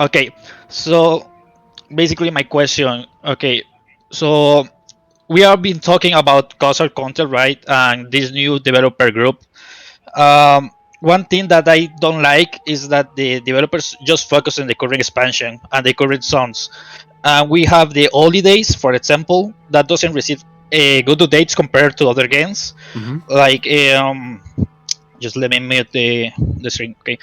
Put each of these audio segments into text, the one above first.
Okay, so basically my question. Okay, so we have been talking about causal content, right? And this new developer group. Um, One thing that I don't like is that the developers just focus on the current expansion and the current zones. We have the holidays, for example, that doesn't receive good updates compared to other games. Hmm. Like, just let me mute the screen. Okay.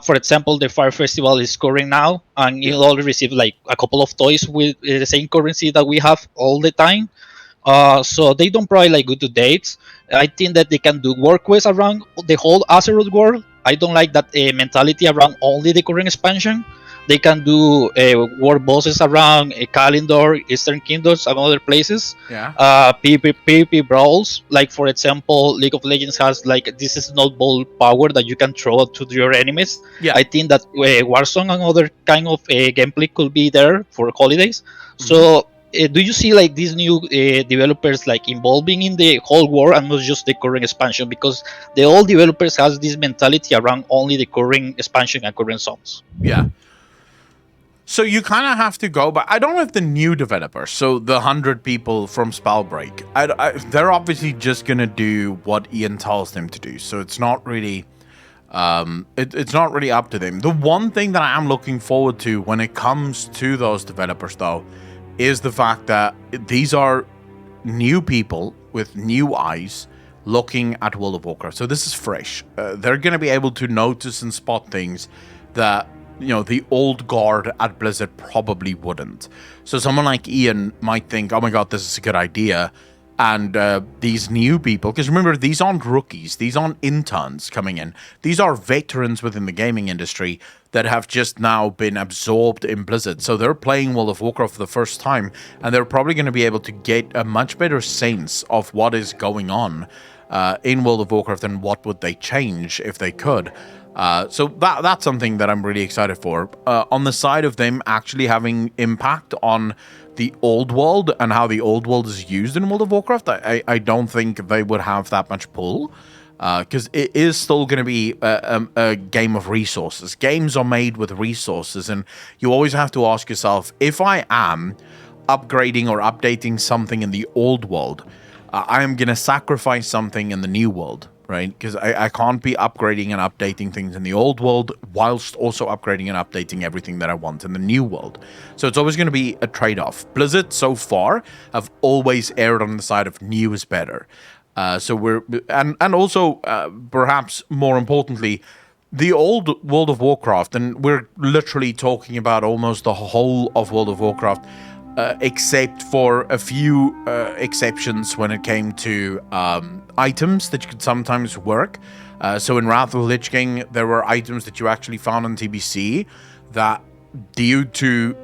For example, the Fire Festival is current now, and you Yeah. only receive like a couple of toys with the same currency that we have all the time. So they don't provide like good dates. I think that they can do work quests around the whole Azeroth world. I don't like that mentality around only the current expansion. They can do world bosses around Calendar, Eastern Kingdoms, and other places. Yeah. PvP brawls, like for example, League of Legends has like this snowball power that you can throw to your enemies. Yeah. I think that Warzone and other kind of gameplay could be there for holidays. Hmm. So do you see like these new developers like involving in the whole war and not just the current expansion, because the old developers has this mentality around only the current expansion and current zones? Yeah. So you kind of have to go, but I don't know if the new developers, so the 100 people from Spellbreak, they're obviously just gonna do what Ian tells them to do. So it's not really, it's not really up to them. The one thing that I am looking forward to when it comes to those developers, though, is the fact that these are new people with new eyes looking at World of Warcraft. So this is fresh. They're gonna be able to notice and spot things that the old guard at Blizzard probably wouldn't. So someone like Ian might think, oh my god, this is a good idea. And these new people, because remember, these aren't rookies, these aren't interns coming in. These are veterans within the gaming industry that have just now been absorbed in Blizzard. So they're playing World of Warcraft for the first time, and they're probably going to be able to get a much better sense of what is going on in World of Warcraft and what would they change if they could. So that's something that I'm really excited for. On the side of them actually having impact on the old world and how the old world is used in World of Warcraft, I don't think they would have that much pull. Because it is still going to be a game of resources. Games are made with resources, and you always have to ask yourself, if I am upgrading or updating something in the old world, I am going to sacrifice something in the new world, right? Because I can't be upgrading and updating things in the old world whilst also upgrading and updating everything that I want in the new world. So it's always going to be a trade-off. Blizzard, so far, have always erred on the side of new is better. So we're and also perhaps more importantly, the old World of Warcraft, and we're literally talking about almost the whole of World of Warcraft, except for a few exceptions when it came to items that you could sometimes work. So in Wrath of the Lich King, there were items that you actually found on TBC that, due to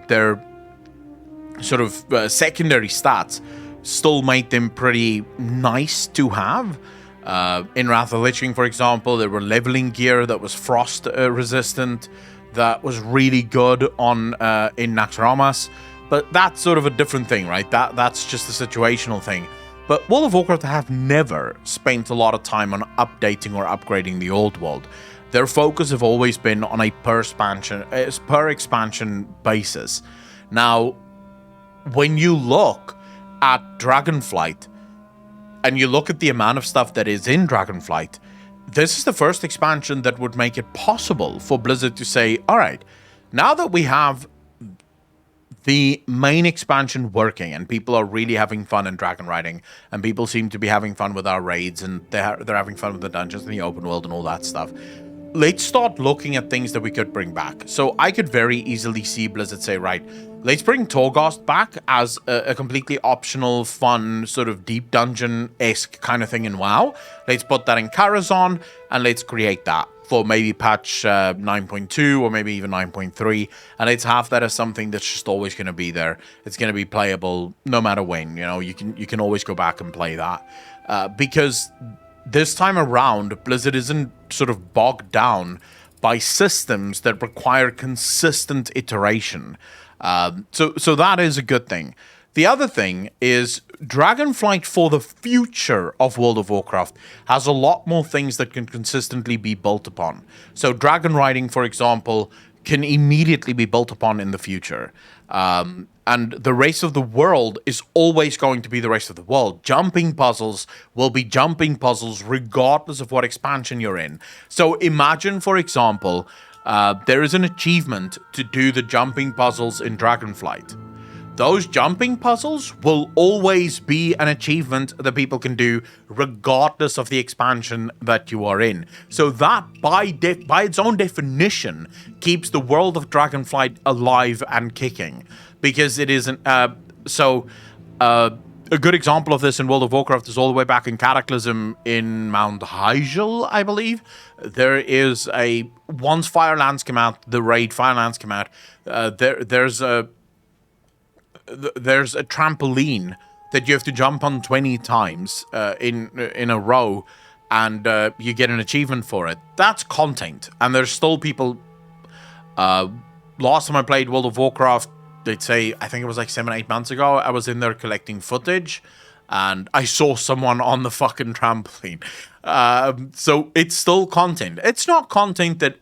their sort of secondary stats, still made them pretty nice to have. In Wrath of the Lich King, for example, there were leveling gear that was frost resistant, that was really good on in Naxxramas, but that's sort of a different thing, right? That's just a situational thing. But World of Warcraft have never spent a lot of time on updating or upgrading the old world. Their focus have always been on a per expansion basis. Now, when you look at Dragonflight and you look at the amount of stuff that is in Dragonflight, this is the first expansion that would make it possible for Blizzard to say, all right, now that we have the main expansion working and people are really having fun in dragon riding, and people seem to be having fun with our raids, and they're having fun with the dungeons and the open world and all that stuff, let's start looking at things that we could bring back. So I could very easily see Blizzard say, right, let's bring Torghast back as a completely optional, fun, sort of deep dungeon-esque kind of thing in WoW. Let's put that in Karazhan, and let's create that for maybe patch 9.2 or maybe even 9.3. And let's have that as something that's just always going to be there. It's going to be playable no matter when. You can always go back and play that. Because this time around, Blizzard isn't sort of bogged down by systems that require consistent iteration. So that is a good thing. The other thing is Dragonflight for the future of World of Warcraft has a lot more things that can consistently be built upon. So dragon riding, for example, can immediately be built upon in the future. And the race of the world is always going to be the race of the world. Jumping puzzles will be jumping puzzles regardless of what expansion you're in. So imagine, for example, there is an achievement to do the jumping puzzles in Dragonflight. Those jumping puzzles will always be an achievement that people can do regardless of the expansion that you are in. So that, by its own definition, keeps the world of Dragonflight alive and kicking. Because it isn't... a good example of this in World of Warcraft is all the way back in Cataclysm in Mount Hyjal, I believe. There is a... Once Firelands come out, the raid Firelands come out, there's a trampoline that you have to jump on 20 times in a row, and you get an achievement for it. That's content, and there's still people... last time I played World of Warcraft, they'd say, I think it was like 7-8 months ago, I was in there collecting footage, and I saw someone on the fucking trampoline. So it's still content. It's not content that,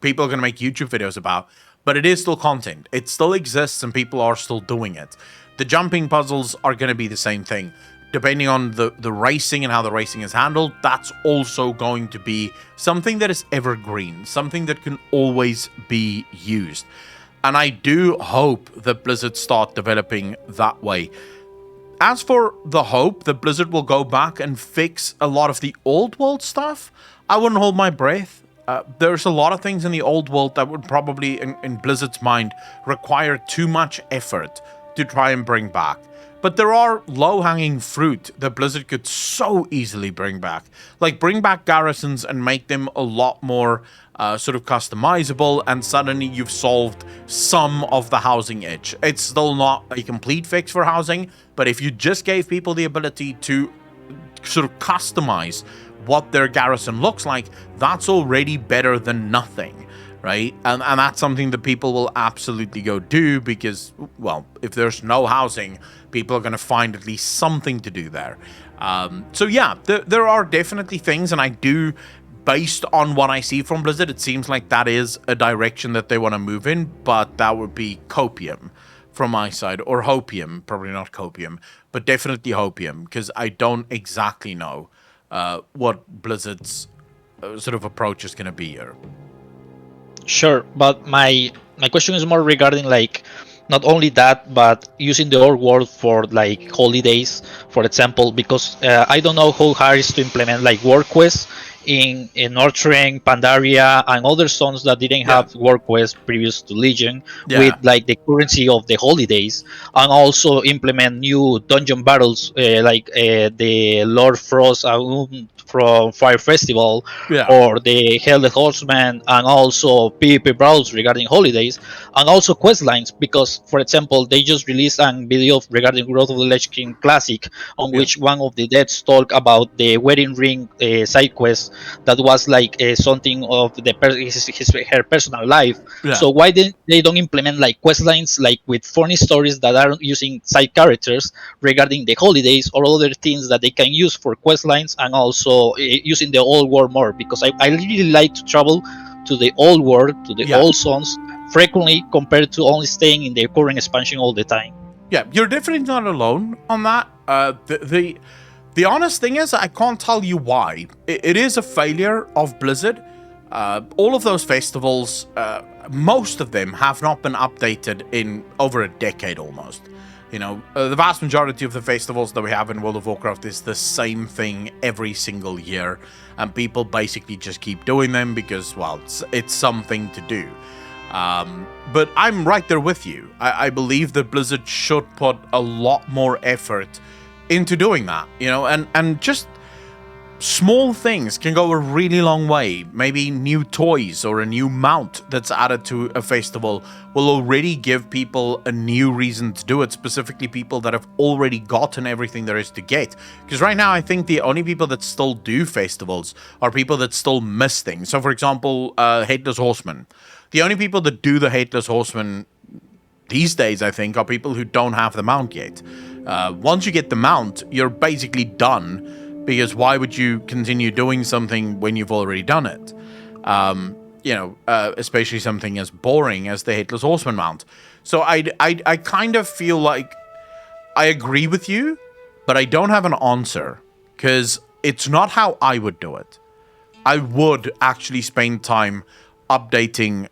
people are going to make YouTube videos about, but it is still content. It still exists, and people are still doing it. The jumping puzzles are going to be the same thing. Depending on the racing and how the racing is handled, that's also going to be something that is evergreen, something that can always be used. And I do hope that Blizzard start developing that way. As for the hope that Blizzard will go back and fix a lot of the old world stuff, I wouldn't hold my breath. There's a lot of things in the old world that would probably, in Blizzard's mind, require too much effort to try and bring back. But there are low-hanging fruit that Blizzard could so easily bring back. Like, bring back garrisons and make them a lot more sort of customizable, and suddenly you've solved some of the housing itch. It's still not a complete fix for housing, but if you just gave people the ability to sort of customize what their garrison looks like, that's already better than nothing, right? And that's something that people will absolutely go do because, well, if there's no housing, people are going to find at least something to do there. So yeah, there are definitely things, and I do, based on what I see from Blizzard, it seems like that is a direction that they want to move in, but that would be copium from my side, or hopium, probably not copium, but definitely hopium, because I don't exactly know what Blizzard's sort of approach is going to be here. Sure, but my question is more regarding like not only that, but using the old world for like holidays, for example, because I don't know how hard it is to implement like work quests in Northrend, Pandaria, and other zones that didn't have work quests previous to Legion, with like the currency of the holidays, and also implement new dungeon battles like the Lord Frost from Fire Festival, or the Hell the Horseman, and also PvP battles regarding holidays, and also quest lines, because for example they just released a video regarding Growth of the Lich King Classic, on which one of the devs talk about the wedding ring side quest that was like something of her personal life. So why they don't implement like quest lines like with funny stories that are using side characters regarding the holidays, or other things that they can use for quest lines, and also using the old world more, because I really like to travel to the old world, to the old zones frequently, compared to only staying in the current expansion all the time. Yeah, you're definitely not alone on that. The honest thing is, I can't tell you why. It is a failure of Blizzard. All of those festivals, most of them have not been updated in over a decade almost. The vast majority of the festivals that we have in World of Warcraft is the same thing every single year, and people basically just keep doing them because, well, it's something to do. But I'm right there with you. I believe that Blizzard should put a lot more effort into doing that, and just small things can go a really long way. Maybe new toys or a new mount that's added to a festival will already give people a new reason to do it, specifically people that have already gotten everything there is to get. Because right now, I think the only people that still do festivals are people that still miss things. So, for example, Headless Horseman. The only people that do the Headless Horseman these days, I think, are people who don't have the mount yet. Once you get the mount, you're basically done, because why would you continue doing something when you've already done it? especially something as boring as the Headless Horseman mount. So I kind of feel like I agree with you, but I don't have an answer because it's not how I would do it. I would actually spend time updating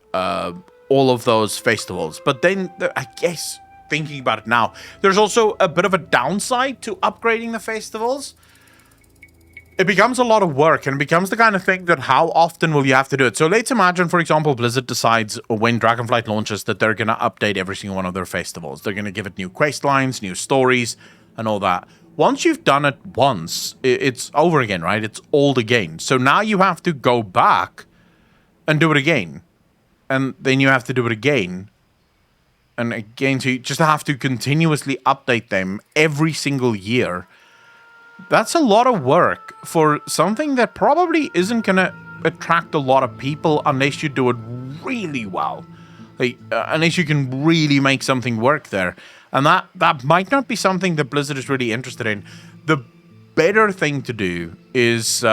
all of those festivals. But then, I guess, thinking about it now, there's also a bit of a downside to upgrading the festivals. It becomes a lot of work and it becomes the kind of thing that how often will you have to do it? So let's imagine, for example, Blizzard decides when Dragonflight launches that they're going to update every single one of their festivals. They're going to give it new quest lines, new stories, and all that. Once you've done it once, it's over again, right? It's old again. So now you have to go back and do it again. And then you have to do it again. And again, so you just have to continuously update them every single year. That's a lot of work for something that probably isn't going to attract a lot of people unless you do it really well. Unless you can really make something work there. And that might not be something that Blizzard is really interested in. The better thing to do is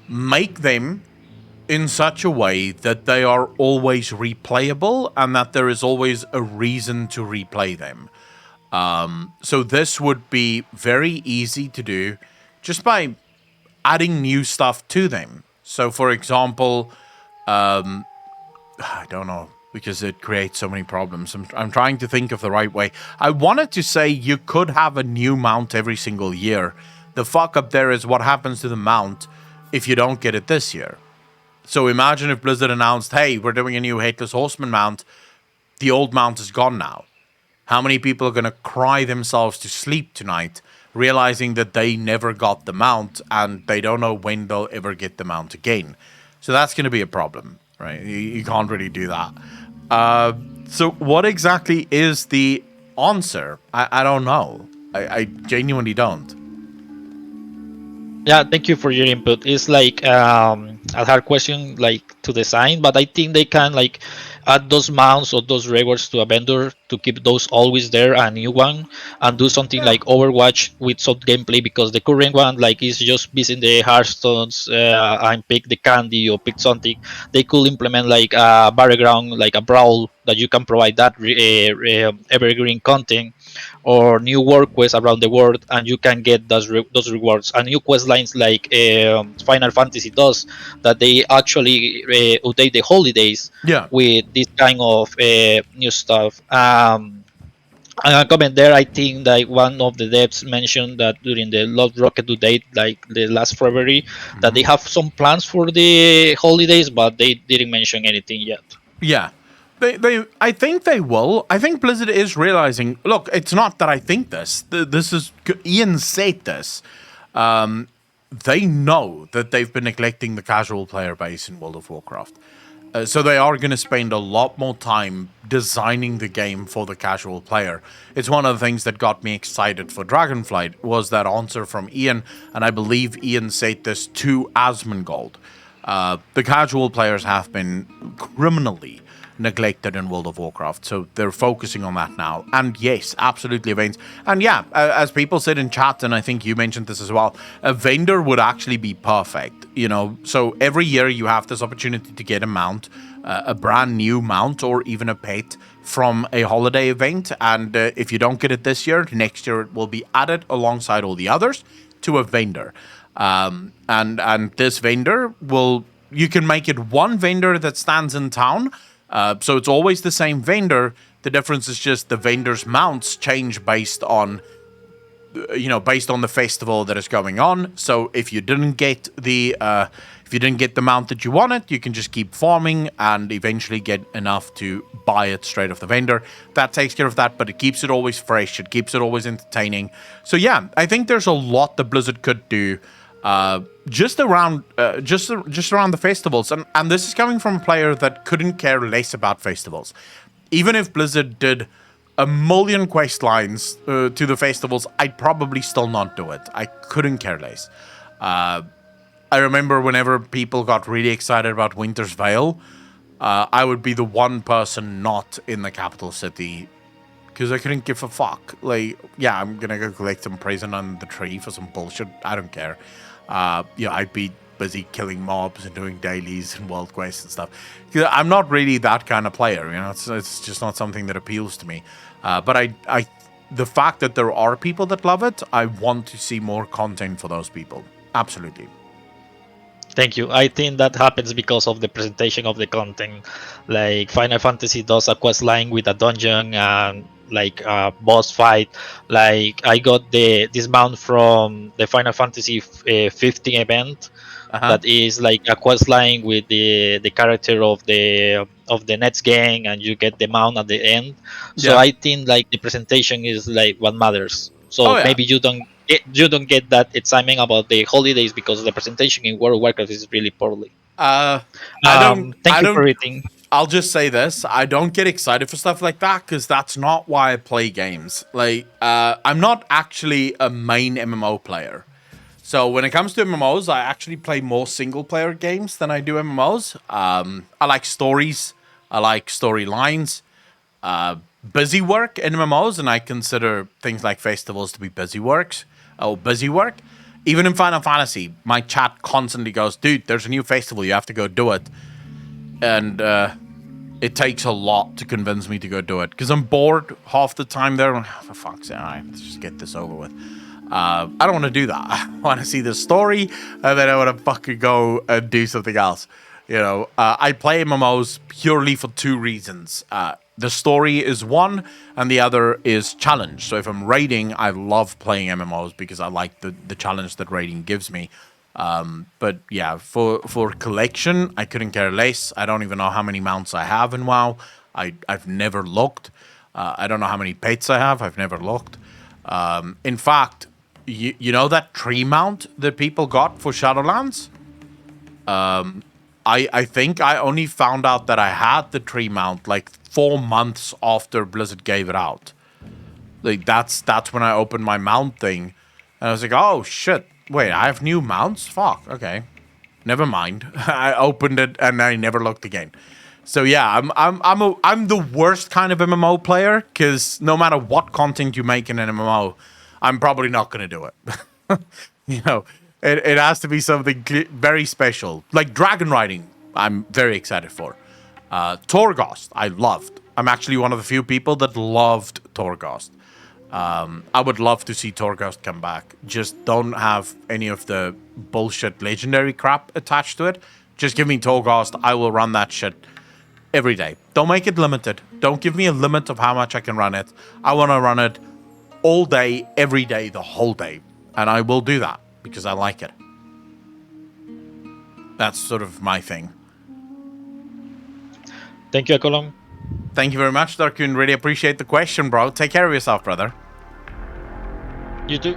make them in such a way that they are always replayable and that there is always a reason to replay them. So this would be very easy to do just by adding new stuff to them. So, for example, I don't know, because it creates so many problems. I'm trying to think of the right way. I wanted to say you could have a new mount every single year. The fuck up there is what happens to the mount if you don't get it this year. So imagine if Blizzard announced, hey, we're doing a new Headless Horseman mount. The old mount is gone now. How many people are going to cry themselves to sleep tonight, realizing that they never got the mount and they don't know when they'll ever get the mount again? So that's going to be a problem, right? You can't really do that. So what exactly is the answer? I don't know. I genuinely don't. Yeah, thank you for your input. It's like a hard question like to design, but I think they can like add those mounts or those rewards to a vendor to keep those always there, a new one, and do something like Overwatch with some gameplay, because the current one like is just visiting the Hearthstones and pick the candy or pick something. They could implement like a battleground, like a brawl that you can provide that evergreen content or new work quests around the world, and you can get those rewards and new quest lines like Final Fantasy does, that they actually update the holidays Yeah. with this kind of new stuff. And a comment there, I think that one of the devs mentioned that during the Lost Rocket update, like the last February, that they have some plans for the holidays, but they didn't mention anything yet. Yeah. I think they will. I think Blizzard is realizing, look, it's not that I think this. This is, Ian said this. They know that they've been neglecting the casual player base in World of Warcraft. So they are going to spend a lot more time designing the game for the casual player. It's one of the things that got me excited for Dragonflight was that answer from Ian, and I believe Ian said this to Asmongold. The casual players have been criminally neglected in World of Warcraft, so they're focusing on that now. And yes, absolutely events. And yeah, as people said in chat, and I think you mentioned this as well, a vendor would actually be perfect, so every year you have this opportunity to get a mount, a brand new mount, or even a pet from a holiday event, and if you don't get it this year, next year it will be added alongside all the others to a vendor. And this vendor you can make it one vendor that stands in town. So it's always the same vendor. The difference is just the vendor's mounts change based on the festival that is going on. So if you didn't get the mount that you wanted, you can just keep farming and eventually get enough to buy it straight off the vendor. That takes care of that, but it keeps it always fresh. It keeps it always entertaining. So yeah, I think there's a lot that Blizzard could do. Just around the festivals, and this is coming from a player that couldn't care less about festivals. Even if Blizzard did a million quest lines to the festivals, I'd probably still not do it. I couldn't care less. I remember whenever people got really excited about Winter's Veil, I would be the one person not in the capital city because I couldn't give a fuck. Like, yeah, I'm gonna go collect some present on the tree for some bullshit. I don't care. I'd be busy killing mobs and doing dailies and world quests and stuff. 'Cause I'm not really that kind of player, you know. It's just not something that appeals to me. But the fact that there are people that love it, I want to see more content for those people. Absolutely. Thank you. I think that happens because of the presentation of the content. Like Final Fantasy does a quest line with a dungeon and like a boss fight. Like I got the dismount from the Final Fantasy 15 event Uh huh. that is like a quest line with the character of the next gang, and you get the mount at the end. So Yeah. I think like the presentation is like what matters. Oh So yeah. maybe you don't get that excitement about the holidays because the presentation in World of Warcraft is really poorly. Uh, I don't. Thank I you for don't. reading. I'll just say this: I don't get excited for stuff like that because that's not why I play games. Like, I'm not actually a main MMO player. So when it comes to MMOs, I actually play more single player games than I do MMOs. I like stories. I like storylines. Busy work in MMOs, and I consider things like festivals to be busy works or busy work. Even in Final Fantasy, my chat constantly goes, "Dude, there's a new festival. You have to go do it." And it takes a lot to convince me to go do it because I'm bored half the time there. For fuck's sake, all right, let's just get this over with. I don't want to do that. I want to see the story, and then I want to fucking go and do something else. You know, I play MMOs purely for two reasons. The story is one, and the other is challenge. So if I'm raiding, I love playing MMOs because I like the challenge that raiding gives me. But yeah, for collection, I couldn't care less. I don't even know how many mounts I have in WoW. I've never looked. I don't know how many pets I have. I've never looked. In fact, you know that tree mount that people got for Shadowlands? I think I only found out that I had the tree mount like 4 months after Blizzard gave it out. Like that's when I opened my mount thing, and I was like, oh shit, wait, I have new mounts? Fuck, okay, never mind. I opened it and I never looked again. So yeah, I'm the worst kind of MMO player because no matter what content you make in an MMO, I'm probably not gonna do it. You know, it has to be something very special, like dragon riding. I'm very excited for. Torghast, I loved. I'm actually one of the few people that loved Torghast. I would love to see Torghast come back. Just don't have any of the bullshit legendary crap attached to it. Just give me Torghast. I will run that shit every day. Don't make it limited. Don't give me a limit of how much I can run it. I want to run it all day, every day, the whole day. And I will do that because I like it. That's sort of my thing. Thank you, Accolonn. Thank you very much, Darkun. Really appreciate the question, bro. Take care of yourself, brother. You too.